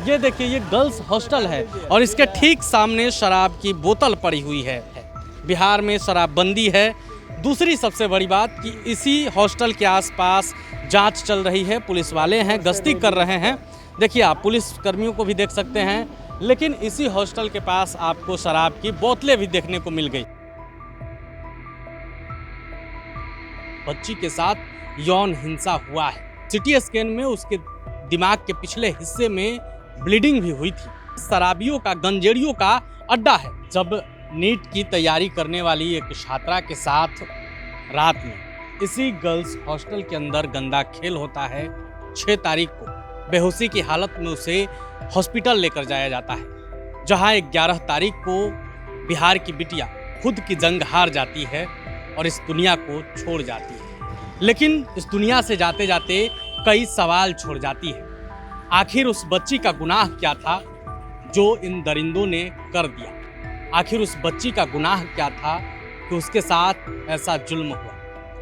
ये देखिए, ये गर्ल्स हॉस्टल है और इसके ठीक सामने शराब की बोतल पड़ी हुई है। बिहार में शराबबंदी है। दूसरी सबसे बड़ी बात कि इसी हॉस्टल के आसपास जांच चल रही है, पुलिस वाले हैं, गश्ती कर रहे हैं। देखिए, आप पुलिस कर्मियों को भी देख सकते हैं, लेकिन इसी हॉस्टल के पास आपको शराब की बोतलें भी देखने को मिल गई। बच्ची के साथ यौन हिंसा हुआ है। सिटी स्कैन में उसके दिमाग के पिछले हिस्से में ब्लीडिंग भी हुई थी। शराबियों का, गंजेड़ियों का अड्डा है। जब नीट की तैयारी करने वाली एक छात्रा के साथ रात में इसी गर्ल्स हॉस्टल के अंदर गंदा खेल होता है। 6 तारीख को बेहोशी की हालत में उसे हॉस्पिटल लेकर जाया जाता है, जहां 11 तारीख को बिहार की बिटिया खुद की जंग हार जाती है और इस दुनिया को छोड़ जाती है। लेकिन इस दुनिया से जाते जाते कई सवाल छोड़ जाती है। आखिर उस बच्ची का गुनाह क्या था जो इन दरिंदों ने कर दिया? आखिर उस बच्ची का गुनाह क्या था कि उसके साथ ऐसा जुल्म हुआ?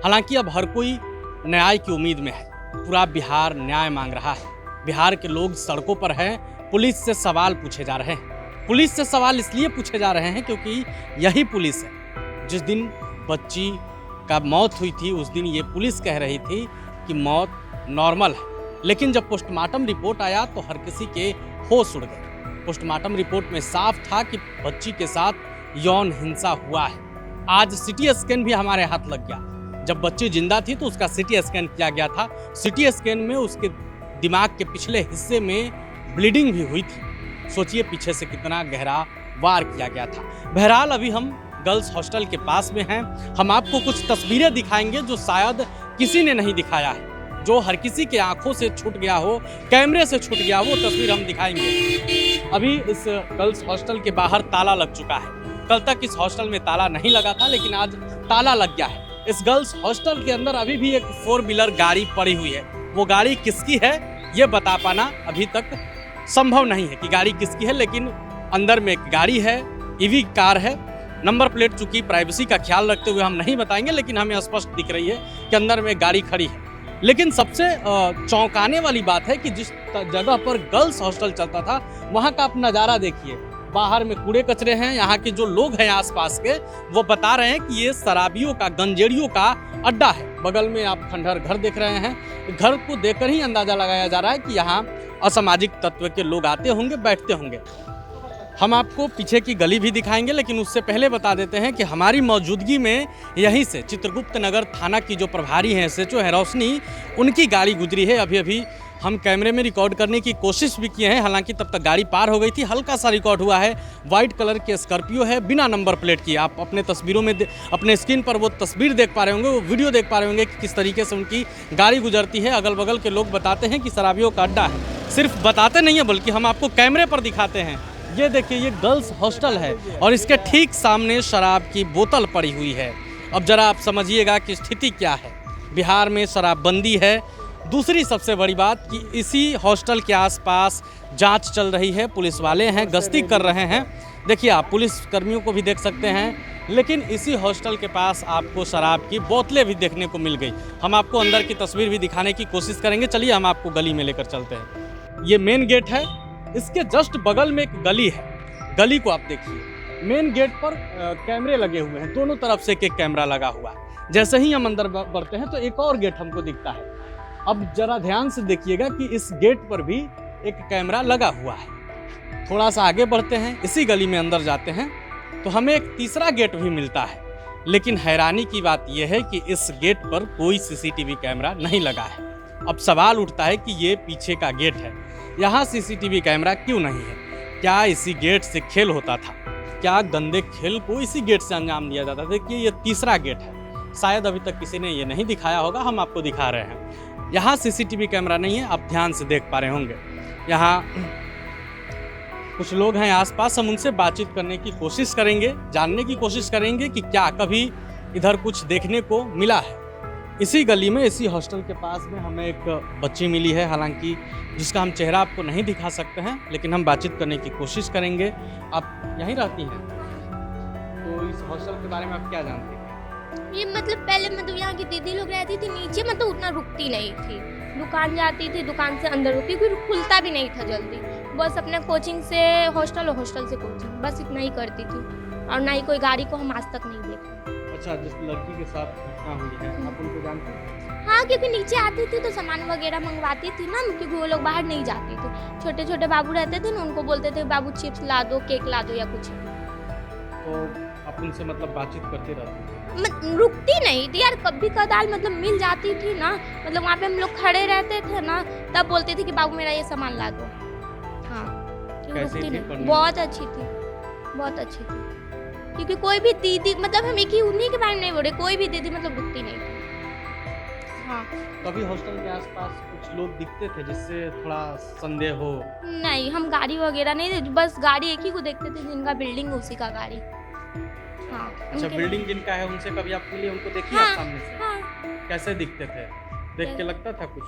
हालांकि अब हर कोई न्याय की उम्मीद में है। पूरा बिहार न्याय मांग रहा है। बिहार के लोग सड़कों पर हैं, पुलिस से सवाल पूछे जा रहे हैं। पुलिस से सवाल इसलिए पूछे जा रहे हैं क्योंकि यही पुलिस है जिस दिन बच्ची का मौत हुई थी, उस दिन ये पुलिस कह रही थी कि मौत नॉर्मल है। लेकिन जब पोस्टमार्टम रिपोर्ट आया तो हर किसी के होश उड़ गए। पोस्टमार्टम रिपोर्ट में साफ था कि बच्ची के साथ यौन हिंसा हुआ है। आज सिटी स्कैन भी हमारे हाथ लग गया। जब बच्ची जिंदा थी तो उसका सिटी स्कैन किया गया था। सिटी स्कैन में उसके दिमाग के पिछले हिस्से में ब्लीडिंग भी हुई थी। सोचिए पीछे से कितना गहरा वार किया गया था। बहरहाल अभी हम गर्ल्स हॉस्टल के पास में हैं। हम आपको कुछ तस्वीरें दिखाएंगे जो शायद किसी ने नहीं दिखाया है, जो हर किसी के आंखों से छूट गया हो, कैमरे से छूट गया, वो तस्वीर हम दिखाएंगे। अभी इस गर्ल्स हॉस्टल के बाहर ताला लग चुका है। कल तक इस हॉस्टल में ताला नहीं लगा था, लेकिन आज ताला लग गया है। इस गर्ल्स हॉस्टल के अंदर अभी भी एक 4 व्हीलर गाड़ी पड़ी हुई है। वो गाड़ी किसकी है ये बता पाना अभी तक संभव नहीं है कि गाड़ी किसकी है, लेकिन अंदर में एक गाड़ी है, ईवी कार है। नंबर प्लेट चूंकि प्राइवेसी का ख्याल रखते हुए हम नहीं बताएंगे, लेकिन हमें स्पष्ट दिख रही है कि अंदर में गाड़ी खड़ी है। लेकिन सबसे चौंकाने वाली बात है कि जिस जगह पर गर्ल्स हॉस्टल चलता था वहाँ का आप नज़ारा देखिए। बाहर में कूड़े कचरे हैं। यहाँ के जो लोग हैं आसपास के, वो बता रहे हैं कि ये शराबियों का, गंजेड़ियों का अड्डा है। बगल में आप खंडहर घर देख रहे हैं। घर को देखकर ही अंदाजा लगाया जा रहा है कि यहाँ असामाजिक तत्व के लोग आते होंगे, बैठते होंगे। हम आपको पीछे की गली भी दिखाएंगे, लेकिन उससे पहले बता देते हैं कि हमारी मौजूदगी में यहीं से चित्रगुप्त नगर थाना की जो प्रभारी हैं, SHO है रोशनी, उनकी गाड़ी गुजरी है। अभी अभी हम कैमरे में रिकॉर्ड करने की कोशिश भी किए हैं, हालांकि तब तक गाड़ी पार हो गई थी। हल्का सा रिकॉर्ड हुआ है। वाइट कलर की स्कॉर्पियो है, बिना नंबर प्लेट की। आप अपने तस्वीरों में, अपने स्क्रीन पर वो तस्वीर देख पा रहे होंगे, वो वीडियो देख पा रहे होंगे कि किस तरीके से उनकी गाड़ी गुजरती है। अगल बगल के लोग बताते हैं कि शराबियों का अड्डा है। सिर्फ बताते नहीं है, बल्कि हम आपको कैमरे पर दिखाते हैं। ये देखिए, ये गर्ल्स हॉस्टल है और इसके ठीक सामने शराब की बोतल पड़ी हुई है। अब जरा आप समझिएगा कि स्थिति क्या है। बिहार में शराबबंदी है। दूसरी सबसे बड़ी बात कि इसी हॉस्टल के आसपास जांच चल रही है, पुलिस वाले हैं, गश्ती कर रहे हैं। देखिए, आप पुलिस कर्मियों को भी देख सकते हैं, लेकिन इसी हॉस्टल के पास आपको शराब की बोतलें भी देखने को मिल गई। हम आपको अंदर की तस्वीर भी दिखाने की कोशिश करेंगे। चलिए हम आपको गली में लेकर चलते हैं। ये मेन गेट है, इसके जस्ट बगल में एक गली है। गली को आप देखिए। मेन गेट पर कैमरे लगे हुए हैं, दोनों तरफ से एक कैमरा लगा हुआ है। जैसे ही हम अंदर बढ़ते हैं तो एक और गेट हमको दिखता है। अब जरा ध्यान से देखिएगा कि इस गेट पर भी एक कैमरा लगा हुआ है। थोड़ा सा आगे बढ़ते हैं, इसी गली में अंदर जाते हैं तो हमें एक तीसरा गेट भी मिलता है। लेकिन हैरानी की बात यह है कि इस गेट पर कोई CCTV कैमरा नहीं लगा है। अब सवाल उठता है कि ये पीछे का गेट है, यहाँ CCTV कैमरा क्यों नहीं है? क्या इसी गेट से खेल होता था? क्या गंदे खेल को इसी गेट से अंजाम दिया जाता था? देखिए, ये तीसरा गेट है। शायद अभी तक किसी ने ये नहीं दिखाया होगा, हम आपको दिखा रहे हैं। यहाँ CCTV कैमरा नहीं है, आप ध्यान से देख पा रहे होंगे। यहाँ कुछ लोग हैं आसपास, हम उनसे बातचीत करने की कोशिश करेंगे, जानने की कोशिश करेंगे कि क्या कभी इधर कुछ देखने को मिला है। इसी गली में, इसी हॉस्टल के पास में हमें एक बच्ची मिली है, हालांकि जिसका हम चेहरा आपको नहीं दिखा सकते हैं, लेकिन हम बातचीत करने की कोशिश करेंगे। आप यहीं रहती हैं, तो इस हॉस्टल के बारे में आप क्या जानते हैं? ये पहले यहाँ की दीदी लोग रहती थी नीचे, उतना रुकती नहीं थी। दुकान जाती थी, दुकान से अंदर रुकती, फिर खुलता भी नहीं था जल्दी। बस अपने कोचिंग से हॉस्टल और हॉस्टल से कोचिंग, बस इतना ही करती थी। और ना ही कोई गाड़ी को हम आज तक नहीं देखा। अच्छा, जिस लड़की के साथ घटना हुई है आप उनको जानते हैं? हाँ, क्योंकि नीचे आती थी तो सामान वगैरह मंगवाती थी ना, क्योंकि वो लोग बाहर नहीं जाती थी। छोटे छोटे बाबू रहते थे ना, उनको बोलते थे बाबू चिप्स ला दो, केक ला दो या कुछ। तो आप उनसे मतलब बातचीत करते रहते थे? रुकती नहीं थी यार, कभी कदाल मतलब मिल जाती थी ना, मतलब वहाँ पे हम लोग खड़े रहते थे ना, तब बोलते थे कि बाबू मेरा ये सामान ला दो। हाँ, कैसी रुकती थी नहीं, पढ़ने बहुत अच्छी थी, बहुत अच्छी थी। क्योंकि कोई भी दीदी, मतलब हम एक ही उन्हीं के बारे में नहीं बोल रहे, कोई भी दीदी मतलब रुकती नहीं थी। हाँ, कभी हॉस्टल के आसपास कुछ लोग दिखते थे जिससे थोड़ा संदेह हो? नहीं, हम गाड़ी वगैरह नहीं, बस गाड़ी एक ही को देखते थे, जिनका बिल्डिंग उसी का गाड़ी। हाँ, अच्छा, उनके- बिल्डिंग जिनका है उनसे कभी आप मिले, उनको देखिए हाँ, आप सामने से? हाँ, कैसे दिखते थे? देख के लगता था कुछ?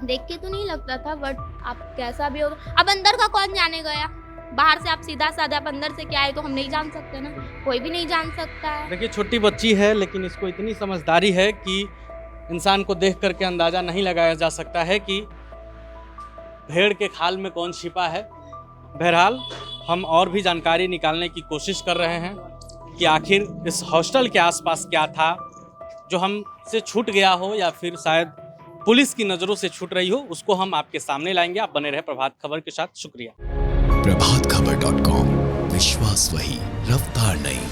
देख के तो नहीं लगता था, बट आप कैसा भी हो, अब अंदर का कौन जाने गया, बाहर से आप सीधा साधा आप अंदर से क्या है तो हम नहीं जान सकते ना, कोई भी नहीं जान सकता है। देखिए, छोटी बच्ची है लेकिन इसको इतनी समझदारी है कि इंसान को देख करके अंदाज़ा नहीं लगाया जा सकता है कि भेड़ के खाल में कौन छिपा है। बहरहाल हम और भी जानकारी निकालने की कोशिश कर रहे हैं कि आखिर इस हॉस्टल के आसपास क्या था जो हमसे छूट गया हो या फिर शायद पुलिस की नज़रों से छूट रही हो, उसको हम आपके सामने लाएंगे। आप बने रहे प्रभात खबर के साथ। शुक्रिया। प्रभातखबर.com, विश्वास वही, रफ्तार नहीं।